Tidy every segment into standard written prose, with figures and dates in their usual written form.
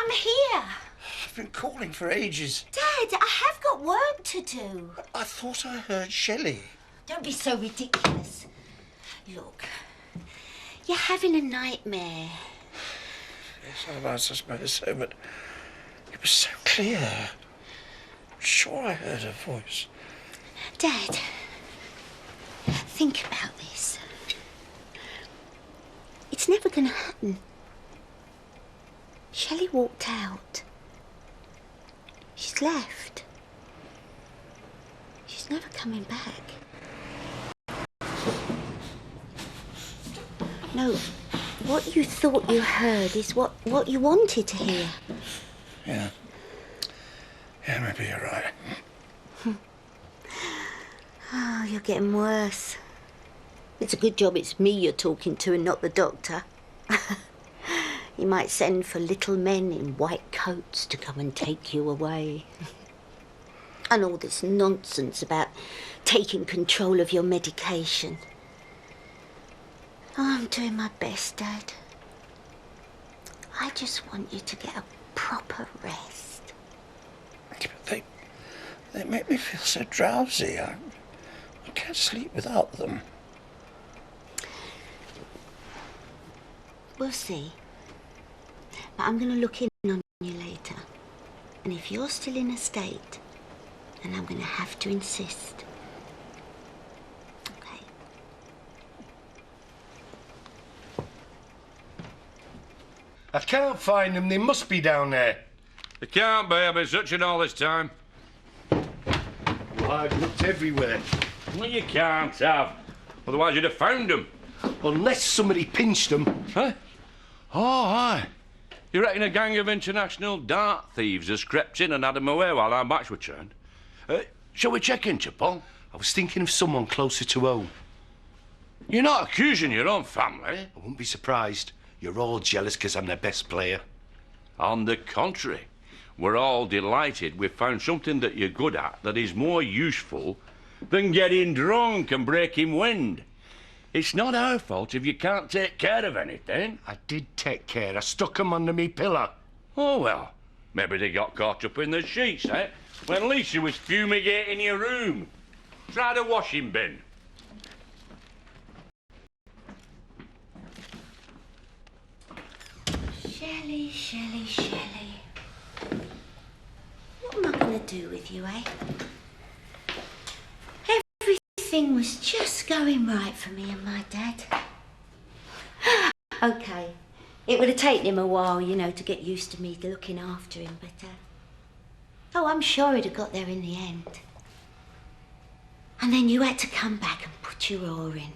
I'm here. I've been calling for ages. Dad, I have got work to do. I thought I heard Shelley. Don't be so ridiculous. Look, you're having a nightmare. Yes, I suppose so, but it was so clear. I'm sure I heard her voice. Dad, think about this. It's never going to happen. Shelley walked out. She's left. She's never coming back. No, what you thought you heard is what you wanted to hear. Yeah. Yeah, maybe you're right. Oh, you're getting worse. It's a good job it's me you're talking to and not the doctor. He might send for little men in white coats to come and take you away. And all this nonsense about taking control of your medication. Oh, I'm doing my best, Dad. I just want you to get a proper rest. But they make me feel so drowsy. I can't sleep without them. We'll see. But I'm going to look in on you later. And if you're still in a state, then I'm going to have to insist. Okay? I can't find them. They must be down there. They can't be. I've been searching all this time. Well, I've looked everywhere. Well, you can't have. Otherwise you'd have found them. Unless somebody pinched them. Huh? Oh, aye. You reckon a gang of international dart thieves has crept in and had them away while our backs were turned? Shall we check in, Paul? I was thinking of someone closer to home. You're not accusing your own family. I wouldn't be surprised. You're all jealous because I'm their best player. On the contrary, we're all delighted we've found something that you're good at that is more useful than getting drunk and breaking wind. It's not our fault if you can't take care of anything. I did take care. I stuck them under me pillow. Oh, well, maybe they got caught up in the sheets, eh? When Lisa was fumigating your room. Try the washing bin. Shelley, Shelley, Shelley. What am I going to do with you, eh? Everything was just going right for me and my dad. Okay, it would have taken him a while, you know, to get used to me looking after him, but, oh, I'm sure he'd have got there in the end. And then you had to come back and put your oar in.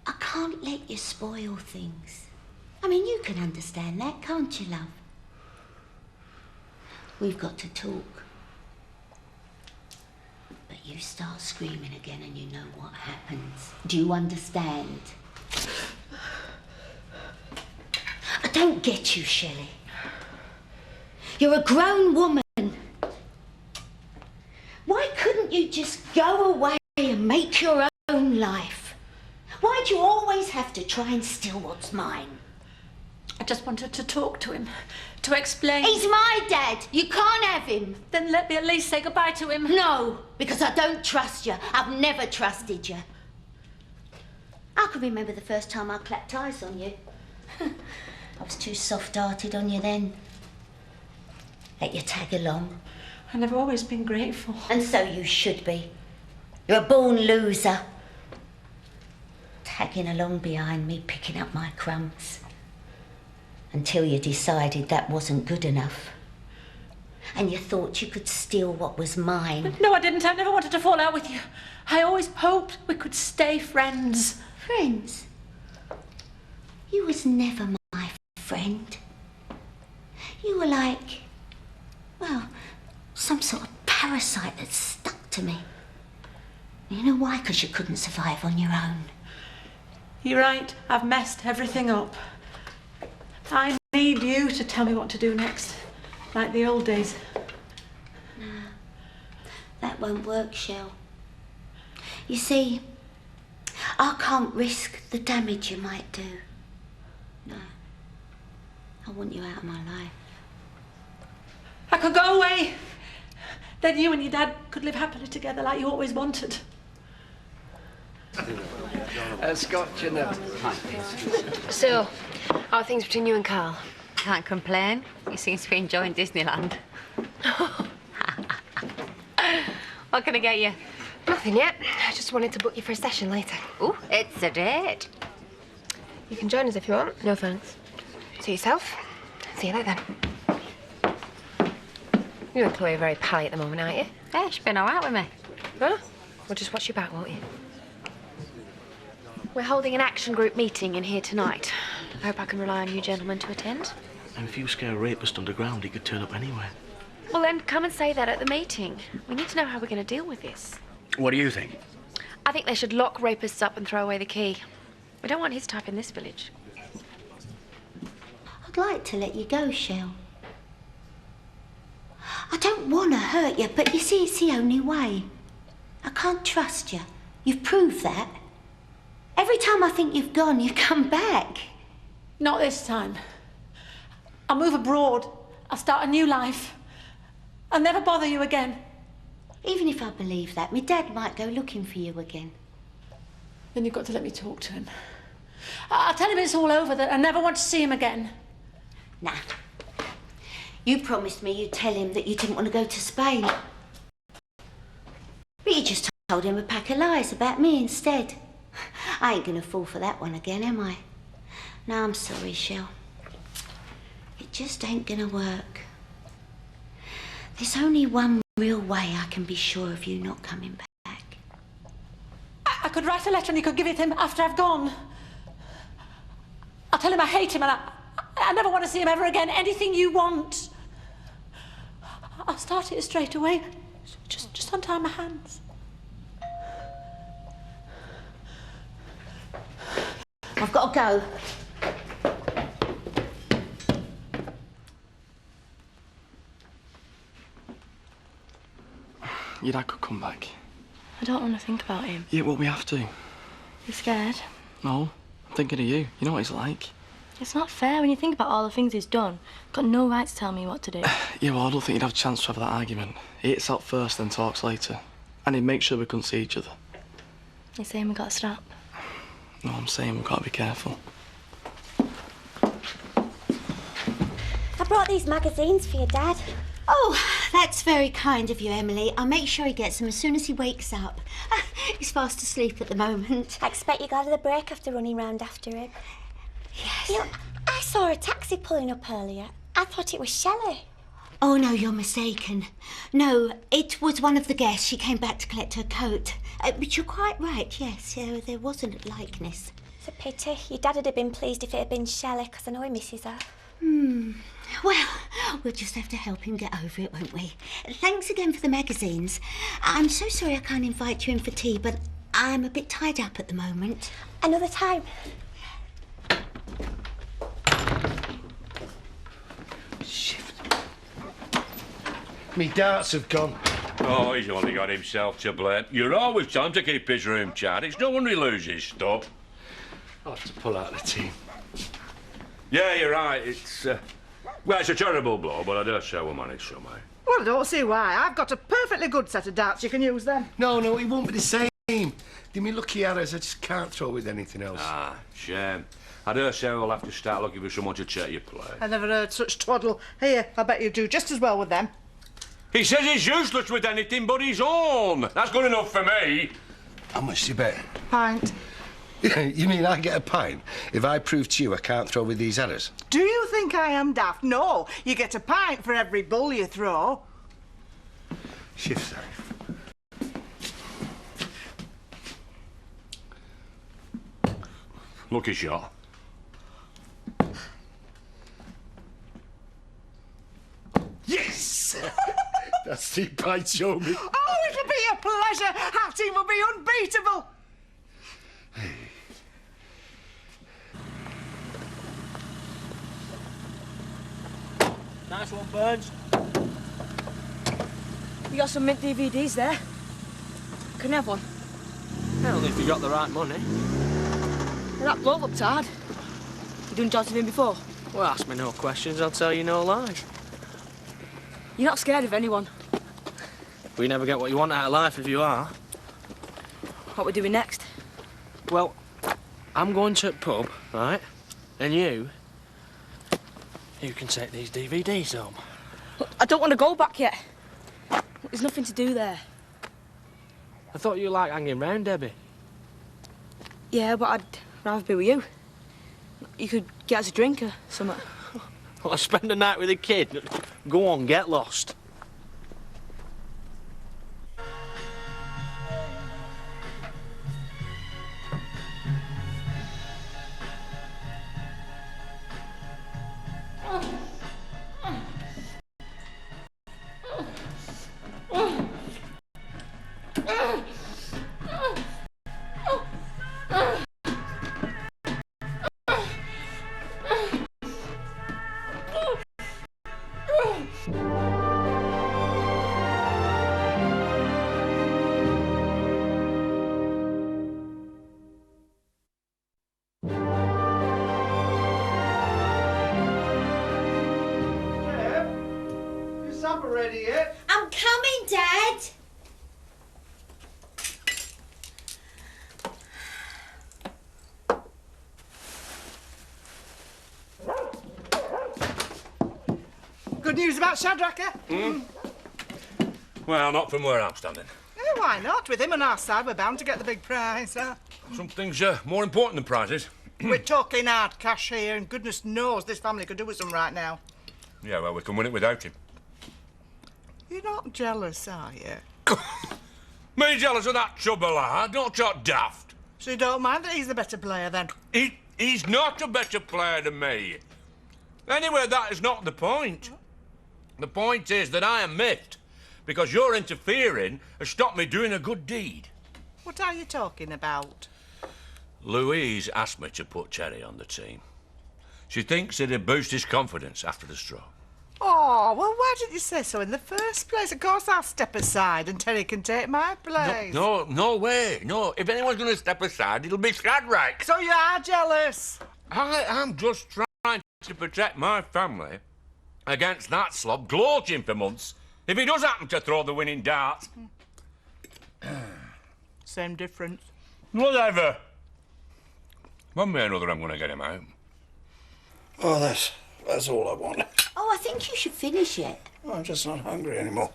I can't let you spoil things. I mean, you can understand that, can't you, love? We've got to talk. But you start screaming again and you know what happens. Do you understand? I don't get you, Shelley. You're a grown woman. Why couldn't you just go away and make your own life? Why do you always have to try and steal what's mine? I just wanted to talk to him, to explain. He's my dad. You can't have him. Then let me at least say goodbye to him. No, because I don't trust you. I've never trusted you. I can remember the first time I clapped eyes on you. I was too soft-hearted on you then. Let you tag along. And I've always been grateful. And so you should be. You're a born loser. Tagging along behind me, picking up my crumbs. Until you decided that wasn't good enough. And you thought you could steal what was mine. No, I didn't. I never wanted to fall out with you. I always hoped we could stay friends. Friends? You was never my friend. You were like, well, some sort of parasite that stuck to me. You know why? Because you couldn't survive on your own. You're right. I've messed everything up. I need you to tell me what to do next, like the old days. No, that won't work, Shell. You see, I can't risk the damage you might do. No, I want you out of my life. I could go away. Then you and your dad could live happily together like you always wanted. Scotch and a... So, how are things between you and Carl? Can't complain. He seems to be enjoying Disneyland. What can I get you? Nothing yet. I just wanted to book you for a session later. Oh, it's a date. You can join us if you want. No thanks. See yourself. See you later then. You and Chloe are very pally at the moment, aren't you? Yeah, she's been all right with me. Huh? Well, just watch your back, won't you? We're holding an action group meeting in here tonight. I hope I can rely on you gentlemen to attend. And if you scare a rapist underground, he could turn up anywhere. Well, then come and say that at the meeting. We need to know how we're going to deal with this. What do you think? I think they should lock rapists up and throw away the key. We don't want his type in this village. I'd like to let you go, Shell. I don't want to hurt you, but you see, it's the only way. I can't trust you. You've proved that. Every time I think you've gone, you come back. Not this time. I'll move abroad. I'll start a new life. I'll never bother you again. Even if I believe that, my dad might go looking for you again. Then you've got to let me talk to him. I'll tell him it's all over, that I never want to see him again. Nah. You promised me you'd tell him that you didn't want to go to Spain. But you just told him a pack of lies about me instead. I ain't gonna fall for that one again, am I? No, I'm sorry, Shell. It just ain't gonna work. There's only one real way I can be sure of you not coming back. I could write a letter and you could give it him after I've gone. I'll tell him I hate him and I never want to see him ever again. Anything you want. I'll start it straight away. Just untie my hands. I've got to go. Your dad could come back. I don't want to think about him. Yeah, well, we have to. You're scared? No, I'm thinking of you. You know what he's like. It's not fair when you think about all the things he's done. Got no right to tell me what to do. Yeah, well, I don't think you'd have a chance to have that argument. He hits out first, then talks later. And he'd make sure we couldn't see each other. You're saying we got to stop? No, I'm saying we've got to be careful. I brought these magazines for your dad. Oh, that's very kind of you, Emily. I'll make sure he gets them as soon as he wakes up. He's fast asleep at the moment. I expect you got a break after running round after him. Yes. You know, I saw a taxi pulling up earlier. I thought it was Shelley. Oh, no, you're mistaken. No, it was one of the guests. She came back to collect her coat. But you're quite right, yes. There wasn't a likeness. It's a pity. Your dad would have been pleased if it had been Shelley, because I know he misses her. Well, we'll just have to help him get over it, won't we? Thanks again for the magazines. I'm so sorry I can't invite you in for tea, but I'm a bit tied up at the moment. Another time. Me darts have gone. Oh, he's only got himself to blame. You're always telling him to keep his room tidy. It's no wonder he loses stuff. I'll have to pull out the team. Yeah, you're right. It's, well, it's a terrible blow, but I dare say we'll manage somehow. Well, I don't see why. I've got a perfectly good set of darts. You can use them. No, it won't be the same. They're me lucky arrows. I just can't throw with anything else. Ah, shame. I dare say we'll have to start looking for someone to take your place. I never heard such twaddle. Here, I bet you do just as well with them. He says he's useless with anything but his own. That's good enough for me. How much do you bet? Pint. You mean I get a pint if I prove to you I can't throw with these arrows? Do you think I am daft? No, you get a pint for every bull you throw. Shift safe. Lucky shot. Yes! That's the pint, show me. Oh, it'll be a pleasure. Our team will be unbeatable. Nice one, Burns. You got some mint DVDs there. Can I have one? Well, if you got the right money. Well, that bloke looked hard. You done jobs with him before? Well, ask me no questions, I'll tell you no lies. You're not scared of anyone. We never get what you want out of life if you are. What we're doing next? Well, I'm going to the pub, right? And you can take these DVDs home. Look, I don't want to go back yet. There's nothing to do there. I thought you liked hanging round, Debbie. Yeah, but I'd rather be with you. You could get us a drink or something. Well, spend a night with a kid. Go on, get lost. Is supper ready yet? I'm coming, Dad. Good news about Shadrach, eh? Well, not from where I'm standing. Why not? With him on our side, we're bound to get the big prize, huh? Something's more important than prizes. We're talking hard cash here, and goodness knows this family could do with some right now. Yeah, well, we can win it without him. You're not jealous, are you? Me jealous of that chubber lad? Don't talk daft. So you don't mind that he's the better player, then? He's not a better player than me. Anyway, that is not the point. The point is that I am miffed because your interfering has stopped me doing a good deed. What are you talking about? Louise asked me to put Terry on the team. She thinks it'd boost his confidence after the stroke. Oh, well, why didn't you say so in the first place? Of course I'll step aside and Terry can take my place. No way. No, if anyone's going to step aside, it'll be Shadrach. So you are jealous? I'm just trying to protect my family against that slob gloating for months if he does happen to throw the winning dart. Same difference. Whatever. One way or another, I'm going to get him out. Oh, that's all I want. Oh, I think you should finish it. I'm just not hungry anymore.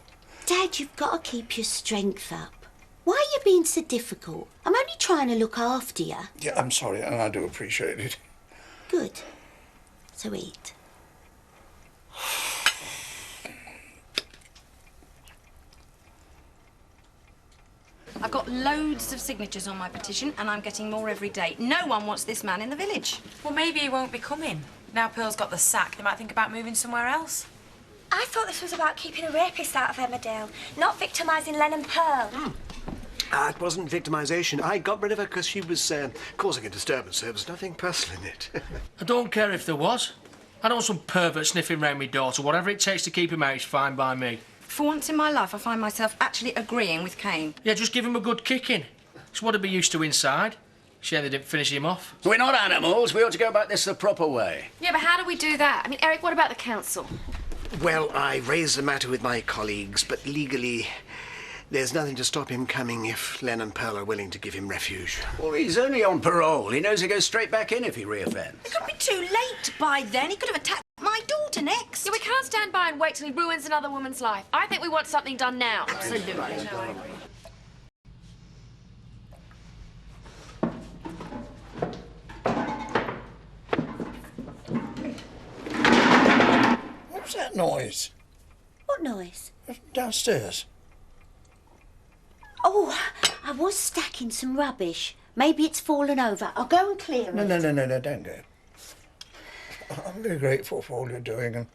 Dad, you've got to keep your strength up. Why are you being so difficult? I'm only trying to look after you. Yeah, I'm sorry, and I do appreciate it. Good. So eat. I've got loads of signatures on my petition, and I'm getting more every day. No one wants this man in the village. Well, maybe he won't be coming. Now Pearl's got the sack, they might think about moving somewhere else. I thought this was about keeping a rapist out of Emmerdale, not victimising Len and Pearl. It wasn't victimisation. I got rid of her because she was causing a disturbance. There was nothing personal in it. I don't care if there was. I don't want some pervert sniffing round my daughter. Whatever it takes to keep him out is fine by me. For once in my life, I find myself actually agreeing with Kane. Yeah, just give him a good kicking. It's what he'd be used to inside. Shame they didn't finish him off. We're not animals. We ought to go about this the proper way. Yeah, but how do we do that? I mean, Eric, what about the council? Well, I raised the matter with my colleagues, but legally, there's nothing to stop him coming if Len and Pearl are willing to give him refuge. Well, he's only on parole. He knows he goes straight back in if he reoffends. It could be too late by then. He could have attacked my daughter next. Yeah, we can't stand by and wait till he ruins another woman's life. I think we want something done now. Absolutely. What was that noise? What noise? Downstairs. Oh, I was stacking some rubbish. Maybe it's fallen over. I'll go and clear it. No, don't go. I'm very grateful for all you're doing, and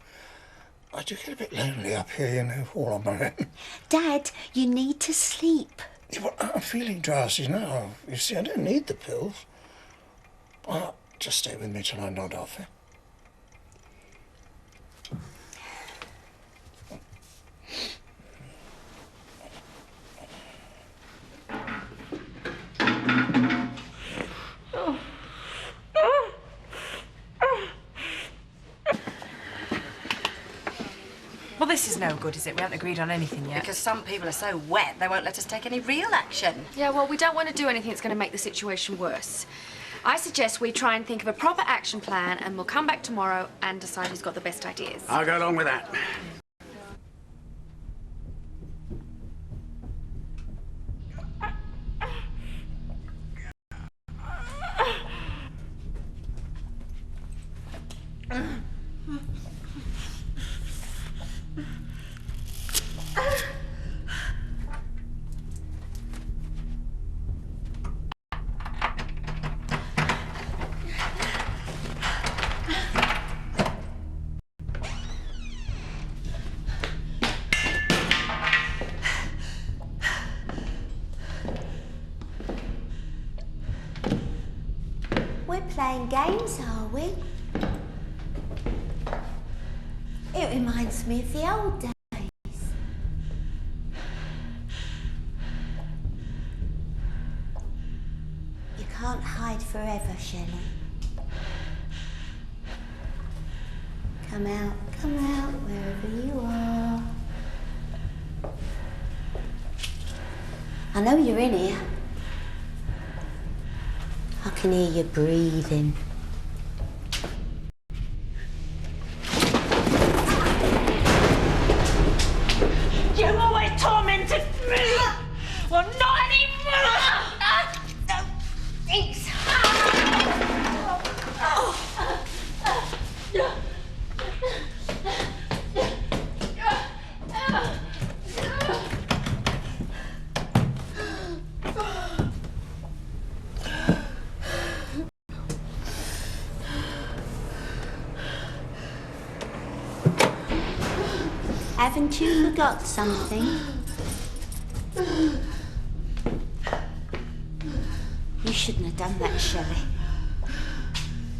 I do get a bit lonely up here, you know, all on my own. Dad, you need to sleep. Yeah, well, I'm feeling drowsy now. You see, I don't need the pills. Just stay with me till I nod off, eh? this is no good, is it? We haven't agreed on anything yet. Because some people are so wet, they won't let us take any real action. Yeah, well, we don't want to do anything that's going to make the situation worse. I suggest we try and think of a proper action plan, and we'll come back tomorrow and decide who's got the best ideas. I'll go along with that. We're playing games, are we? It reminds me of the old days. You can't hide forever, Shelley. Come out, wherever you are. I know you're in here. I can hear you breathing. You always tormented me! Well, not anymore! No, thanks. Haven't you forgot something? You shouldn't have done that, Shelley.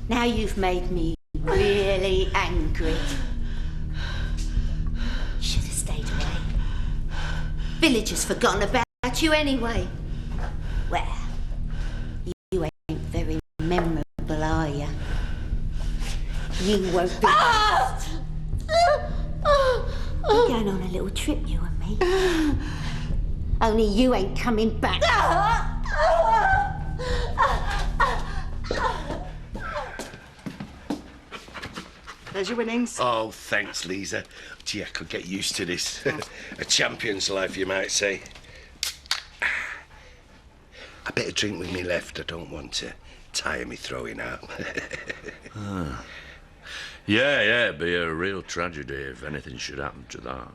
Now you've made me really angry. You should have stayed away. Village has forgotten about you anyway. Well, you ain't very memorable, are you? You won't be. We're going on a little trip, you and me. Only you ain't coming back. There's your winnings. Oh, thanks, Lisa. Gee, I could get used to this. A champion's life, you might say. I better drink with me left. I don't want to tire me throwing out. Yeah, it'd be a real tragedy if anything should happen to that.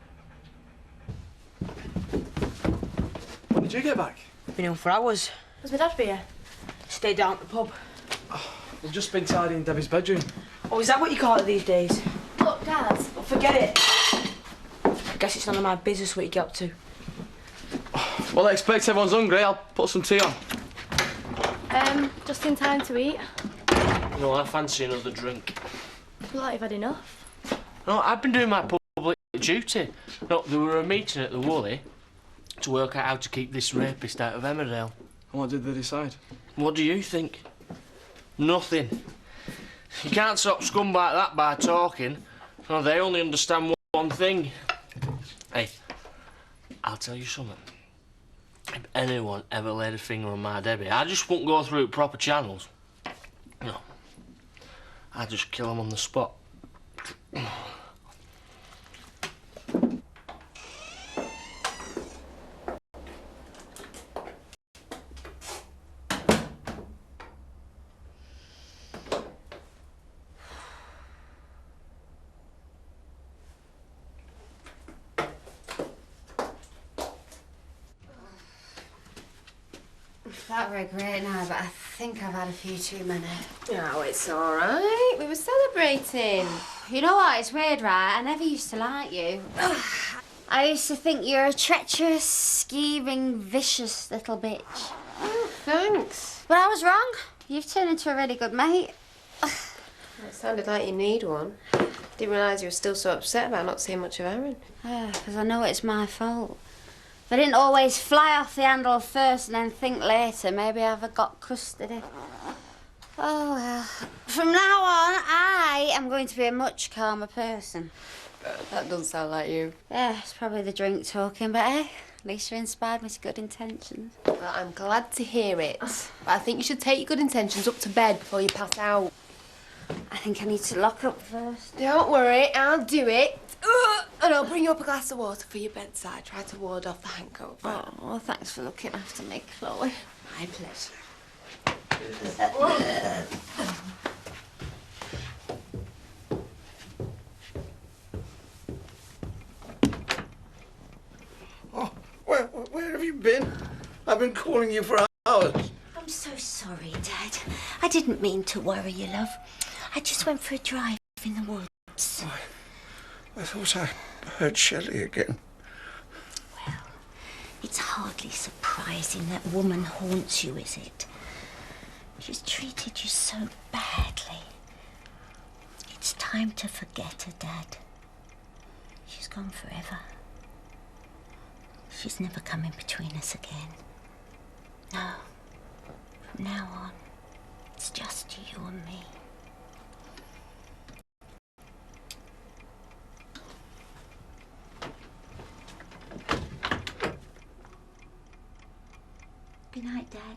When did you get back? Been home for hours. Was my dad be here? Stayed down at the pub. We've just been tidying Debbie's bedroom. Oh, is that what you call it these days? Look, Dad. Oh, forget it. I guess it's none of my business what you get up to. Well, I expect everyone's hungry. I'll put some tea on. Just in time to eat. No, I fancy another drink. I feel like you've had enough. No, I've been doing my public duty. No, there were a meeting at the Woolly to work out how to keep this rapist out of Emmerdale. And what did they decide? What do you think? Nothing. You can't stop scum like that by talking. No, they only understand one thing. Hey, I'll tell you something. If anyone ever laid a finger on my Debbie, I just won't go through proper channels. No. I'd just kill them on the spot. Not very great now, but I think I've had a few too many. Oh, it's all right. We were celebrating. You know what? It's weird, right? I never used to like you. I used to think you're a treacherous, scheming, vicious little bitch. Oh, thanks. But I was wrong. You've turned into a really good mate. It sounded like you need one. Didn't realise you were still so upset about not seeing much of Aaron. Because I know it's my fault. If I didn't always fly off the handle first and then think later, maybe I'd have got custody. Oh, well. From now on, I am going to be a much calmer person. That doesn't sound like you. Yeah, it's probably the drink talking, but hey, at least you inspired me to good intentions. Well, I'm glad to hear it. But I think you should take your good intentions up to bed before you pass out. I think I need to lock up first. Don't worry, I'll do it. And I'll bring you up a glass of water for your bedside. Try to ward off the hangover. Oh, well, thanks for looking after me, Chloe. My pleasure. Oh, where have you been? I've been calling you for hours. I'm so sorry, Dad. I didn't mean to worry you, love. I just went for a drive in the woods. I thought I heard Shelley again. Well, it's hardly surprising that woman haunts you, is it? She's treated you so badly. It's time to forget her, Dad. She's gone forever. She's never coming between us again. No. From now on, it's just you and me. Good night, Dad.